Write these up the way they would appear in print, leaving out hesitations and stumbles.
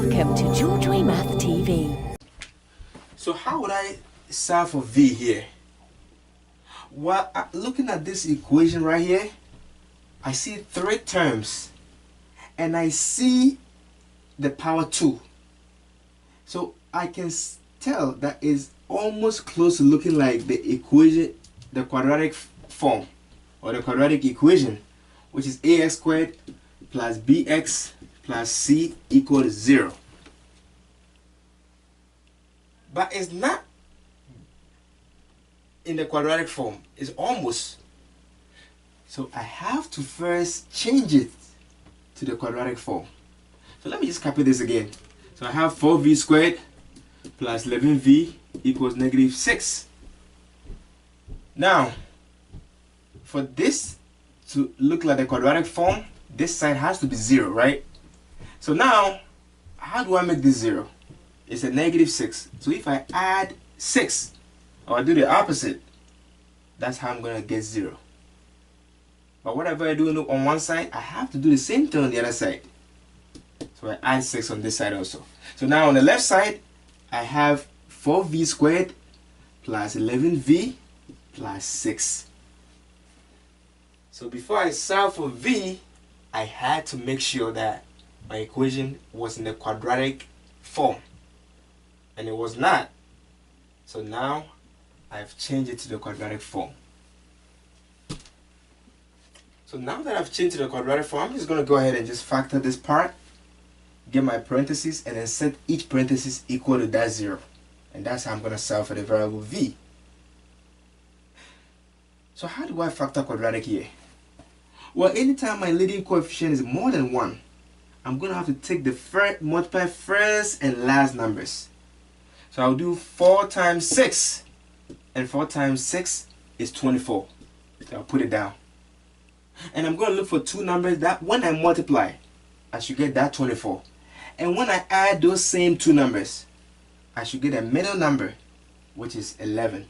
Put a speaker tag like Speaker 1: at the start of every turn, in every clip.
Speaker 1: Welcome to GeorgeWay mathTV.
Speaker 2: So how would I solve for v here? Well, looking at this equation right here, I see three terms and I see the power 2. So I can tell that is almost close to looking like the equation, the quadratic form or the quadratic equation, which is ax squared plus bx plus c equal to 0. But it's not in the quadratic form. It's almost. So I have to first change it to the quadratic form. So let me just copy this again. So I have 4v squared plus 11v equals negative 6. Now, for this to look like the quadratic form, this side has to be 0, right? So now, how do I make this 0? It's a negative 6. So if I add 6, or I do the opposite, that's how I'm going to get 0. But whatever I do on one side, I have to do the same thing on the other side. So I add 6 on this side also. So now on the left side, I have 4v squared plus 11v plus 6. So before I solve for v, I had to make sure that my equation was in the quadratic form. And it was not. So now I've changed it to the quadratic form. So now that I've changed to the quadratic form, I'm just going to go ahead and just factor this part, get my parentheses, and then set each parenthesis equal to that 0. And that's how I'm going to solve for the variable v. So how do I factor quadratic here? Well, anytime my leading coefficient is more than 1, I'm going to have to take the multiply first and last numbers. So I'll do 4 times 6, and 4 times 6 is 24. So I'll put it down. And I'm going to look for two numbers that when I multiply, I should get that 24. And when I add those same two numbers, I should get a middle number, which is 11.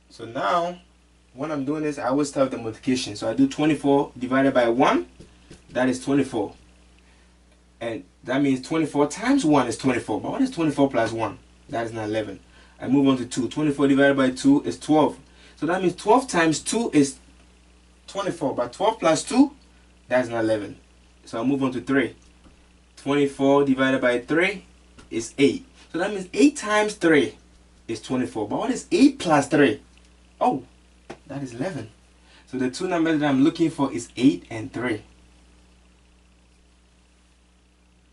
Speaker 2: So now, when I'm doing this, I always start with the multiplication. So I do 24 divided by 1, that is 24. And that means 24 times 1 is 24. But what is 24 plus 1? That is not 11. I move on to 2. 24 divided by 2 is 12. So that means 12 times 2 is 24. But 12 plus 2, that is not 11. So I'll move on to 3. 24 divided by 3 is 8. So that means 8 times 3 is 24. But what is 8 plus 3? Oh, that is 11. So the two numbers that I'm looking for is 8 and 3.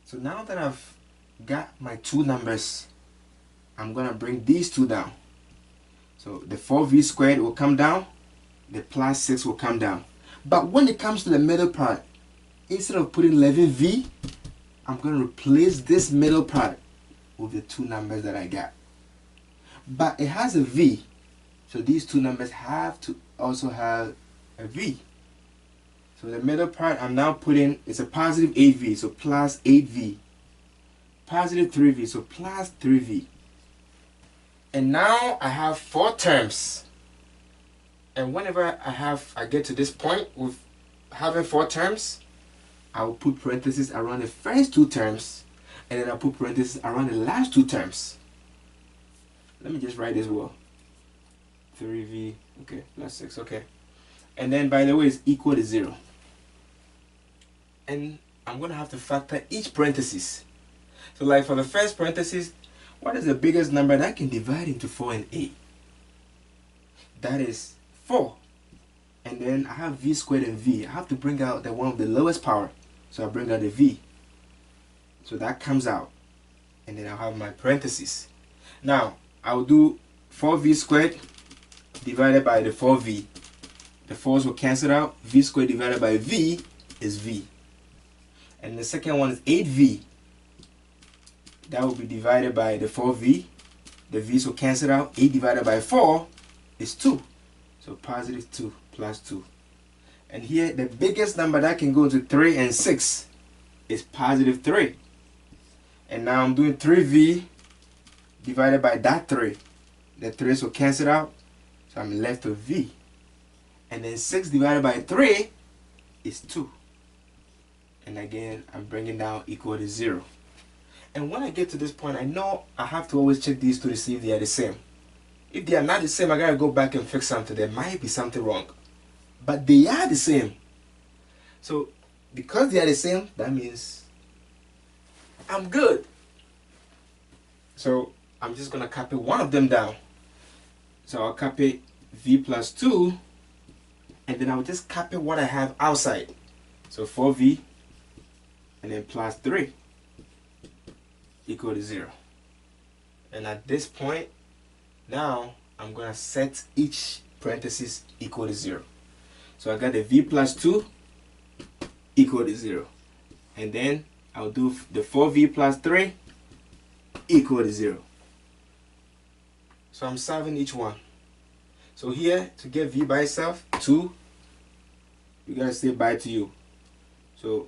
Speaker 2: So now that I've got my two numbers, I'm going to bring these two down. So the 4v squared will come down, the plus 6 will come down. But when it comes to the middle part, instead of putting 11v, I'm going to replace this middle part with the two numbers that I got. But it has a v, so these two numbers have to also have a v. So the middle part I'm now putting is a positive 8v, so plus 8v. Positive 3v, so plus 3v. And now I have 4 terms. And whenever I get to this point with having 4 terms, I will put parentheses around the first 2 terms, and then I'll put parentheses around the last 2 terms. Let me just write this well. 3v, okay, plus 6, okay. And then, by the way, it's equal to 0. And I'm going to have to factor each parenthesis. So like for the first parenthesis, what is the biggest number that I can divide into 4 and 8? That is 4. And then I have v squared and v. I have to bring out the one of the lowest power. So I bring out the v. So that comes out. And then I'll have my parentheses. Now, I'll do 4v squared divided by the 4v. The 4's will cancel out. V squared divided by v is v. And the second one is 8v. That will be divided by the 4v. The v's will cancel out. 8 divided by 4 is 2. So positive 2 plus 2. And here, the biggest number that can go to 3 and 6 is positive 3. And now I'm doing 3v divided by that 3. The 3's will cancel out. So I'm left with v. And then 6 divided by 3 is 2. and again I'm bringing down equal to 0. And when I get to this point, I know I have to always check these two to see if they are the same. If they are not the same, I gotta go back and fix something. There might be something wrong, but they are the same. So because they are the same, that means I'm good. So I'm just gonna copy one of them down. So I'll copy v plus 2, and then I'll just copy what I have outside. So 4v and then plus 3 equal to 0. And at this point, now I'm gonna set each parenthesis equal to 0. So I got the v plus 2 equal to 0. And then I'll do the 4v plus 3 equal to 0. So I'm solving each one. So here, to get v by itself, 2, you gotta say by to you. So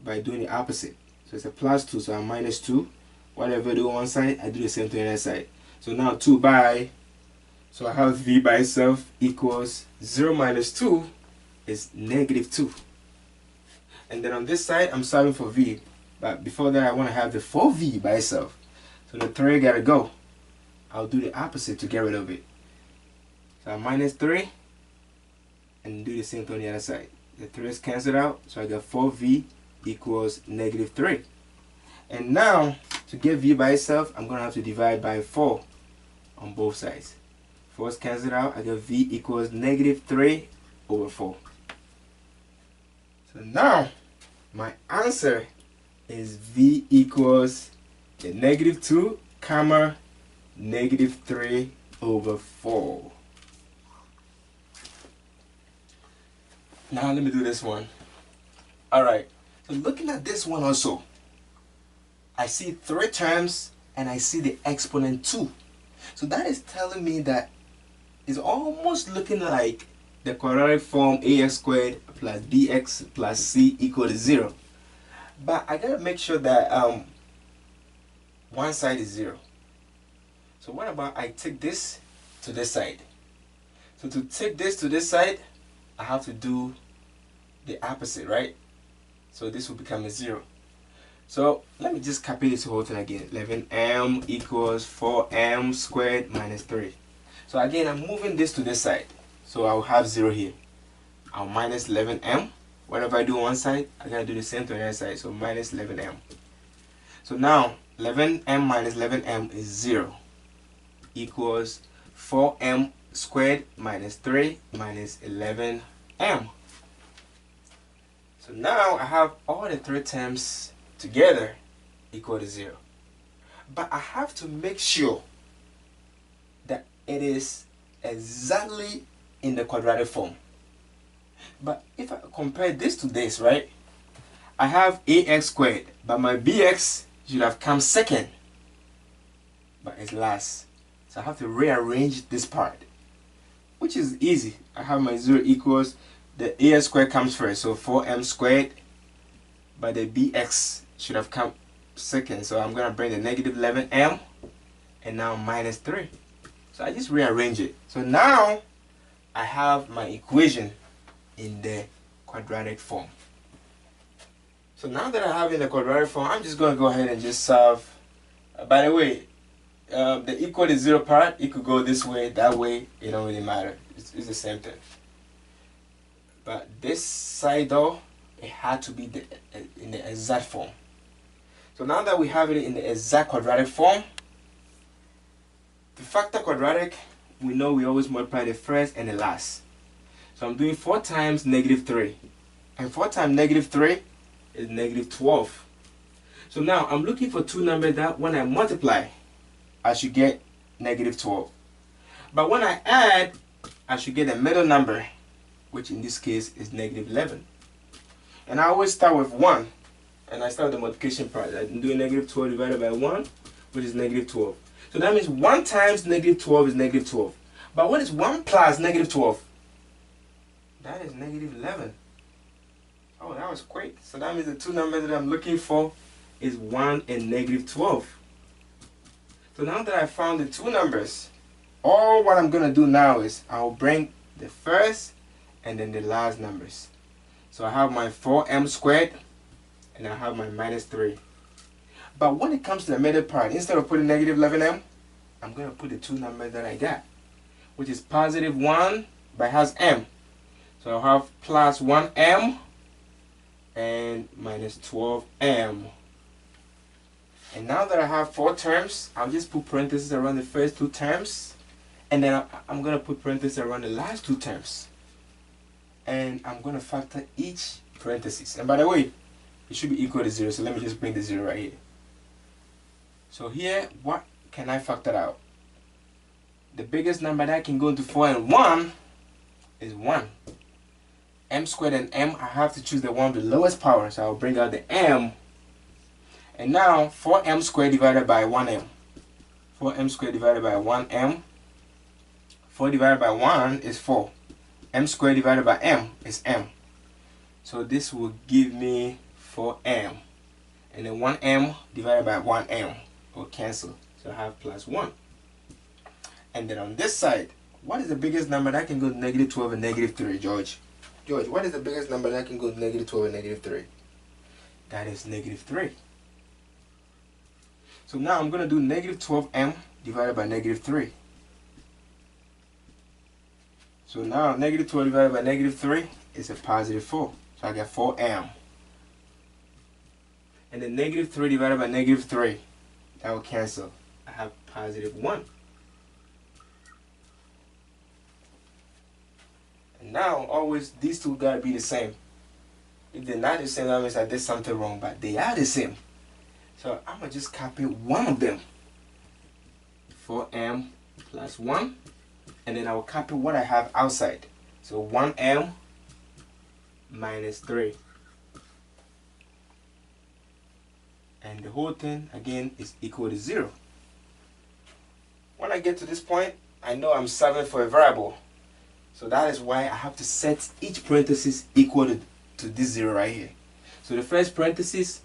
Speaker 2: by doing the opposite. So it's a plus 2, so I'm minus 2. Whatever I do on one side, I do the same thing on the other side. So now 2 by, so I have v by itself equals 0 minus 2 is negative 2. And then on this side, I'm solving for v. But before that, I want to have the 4v by itself. So the 3 gotta go. I'll do the opposite to get rid of it. So I minus 3 and do the same thing on the other side. The 3 is cancelled out, so I got 4v equals negative 3. And now, to get v by itself, I'm going to have to divide by 4 on both sides. 4 is cancelled out, I got v equals negative 3 over 4. So now, my answer is v equals the negative 2, comma, negative 3 over 4. Now let me do this one. Alright, so looking at this one also, I see 3 terms and I see the exponent 2. So that is telling me that it's almost looking like the quadratic form ax squared plus bx plus c equal to 0. But I gotta make sure that one side is 0. So what about I take this to this side? So to take this to this side, I have to do the opposite, right? So this will become a 0. So let me just copy this whole thing again. 11m equals 4m squared minus 3. So again, I'm moving this to this side. So I'll have 0 here. I'll minus 11m. Whatever I do on one side, I gotta do the same to the other side. So minus 11m. So now 11m minus 11m is 0 equals 4m squared minus 3 minus 11m. So now I have all the 3 terms together equal to 0. But I have to make sure that it is exactly in the quadratic form. But if I compare this to this, right? I have ax squared, but my bx should have come second, but it's last. So I have to rearrange this part, which is easy. I have my 0 equals, the ax squared comes first, so 4m squared, but the bx should have come second. So I'm going to bring the negative 11m, and now minus 3. So I just rearrange it. So now I have my equation in the quadratic form. So now that I have it in the quadratic form, I'm just going to go ahead and just solve. By the way, the equal to 0 part, it could go this way, that way, it don't really matter. It's the same thing. But this side though, it had to be in the exact form. So now that we have it in the exact quadratic form, to factor quadratic, we know we always multiply the first and the last. So I'm doing 4 times negative 3. And 4 times negative 3 is negative 12. So now I'm looking for 2 numbers that when I multiply, I should get negative 12. But when I add, I should get a middle number, which in this case is negative 11. And I always start with 1. And I start with the multiplication part. I'm doing negative 12 divided by 1, which is negative 12. So that means 1 times negative 12 is negative 12. But what is 1 plus negative 12? That is negative 11. Oh, that was quick. So that means the 2 numbers that I'm looking for is 1 and negative 12. So now that I found the 2 numbers, all what I'm going to do now is I'll bring the first and then the last numbers. So I have my 4m squared and I have my minus 3. But when it comes to the middle part, instead of putting negative 11m, I'm going to put the two numbers that I got, which is positive 1 but has m. So I'll have plus 1m and minus 12m. And now that I have 4 terms, I'll just put parentheses around the first 2 terms, and then I'm going to put parentheses around the last 2 terms. And I'm going to factor each parenthesis. And by the way, it should be equal to 0, so let me just bring the 0 right here. So here, what can I factor out? The biggest number that can go into 4 and 1 is 1. M squared and m, I have to choose the one with the lowest power, so I'll bring out the m. And now 4m squared divided by 1m. 4m squared divided by 1m. 4 divided by 1 is 4. M squared divided by m is m. So this will give me 4m. And then 1m divided by 1m will cancel. So I have plus 1. And then on this side, what is the biggest number that can go to negative 12 and negative 3, George? George, what is the biggest number that can go to negative 12 and negative 3? That is negative 3. So now I'm going to do negative 12m divided by negative 3. So now negative 12 divided by negative 3 is a positive 4. So I get 4m. And then negative 3 divided by negative 3, that will cancel. I have positive 1. And now always these two gotta be the same. If they're not the same, that means I did something wrong, but they are the same. So I'm going to just copy one of them. 4m plus 1. And then I will copy what I have outside. So 1m minus 3. And the whole thing, again, is equal to 0. When I get to this point, I know I'm solving for a variable. So that is why I have to set each parenthesis equal to this 0 right here. So the first parenthesis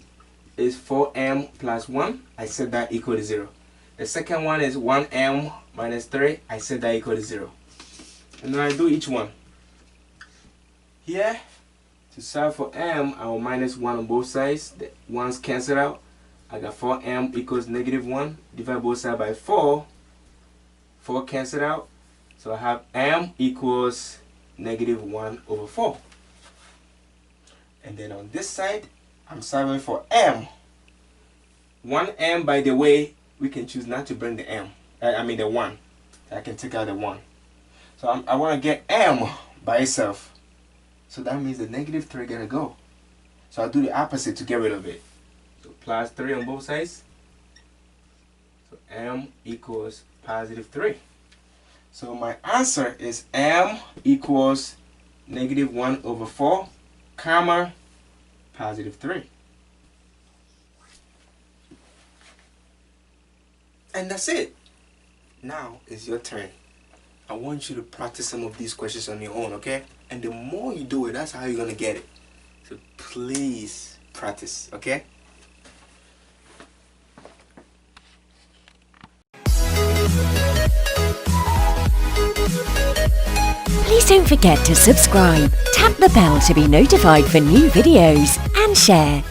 Speaker 2: is 4m plus 1. I set that equal to 0. The second one is 1m minus 3. I set that equal to 0. And then I do each one. Here, to solve for m, I will minus 1 on both sides. The 1's cancel out. I got 4m equals negative 1. Divide both sides by 4. 4 cancel out. So I have m equals negative 1 over 4. And then on this side, I'm solving for m. 1m, by the way, we can choose not to bring the m. I mean the 1. I can take out the 1. So I want to get m by itself. So that means the negative 3 gotta go. So I'll do the opposite to get rid of it. So plus 3 on both sides. So m equals positive 3. So my answer is m equals negative 1 over 4, comma, positive 3. And that's it. Now it's your turn. I want you to practice some of these questions on your own, okay? And the more you do it, that's how you're going to get it. So please practice, okay?
Speaker 1: Please don't forget to subscribe, tap the bell to be notified for new videos, and share.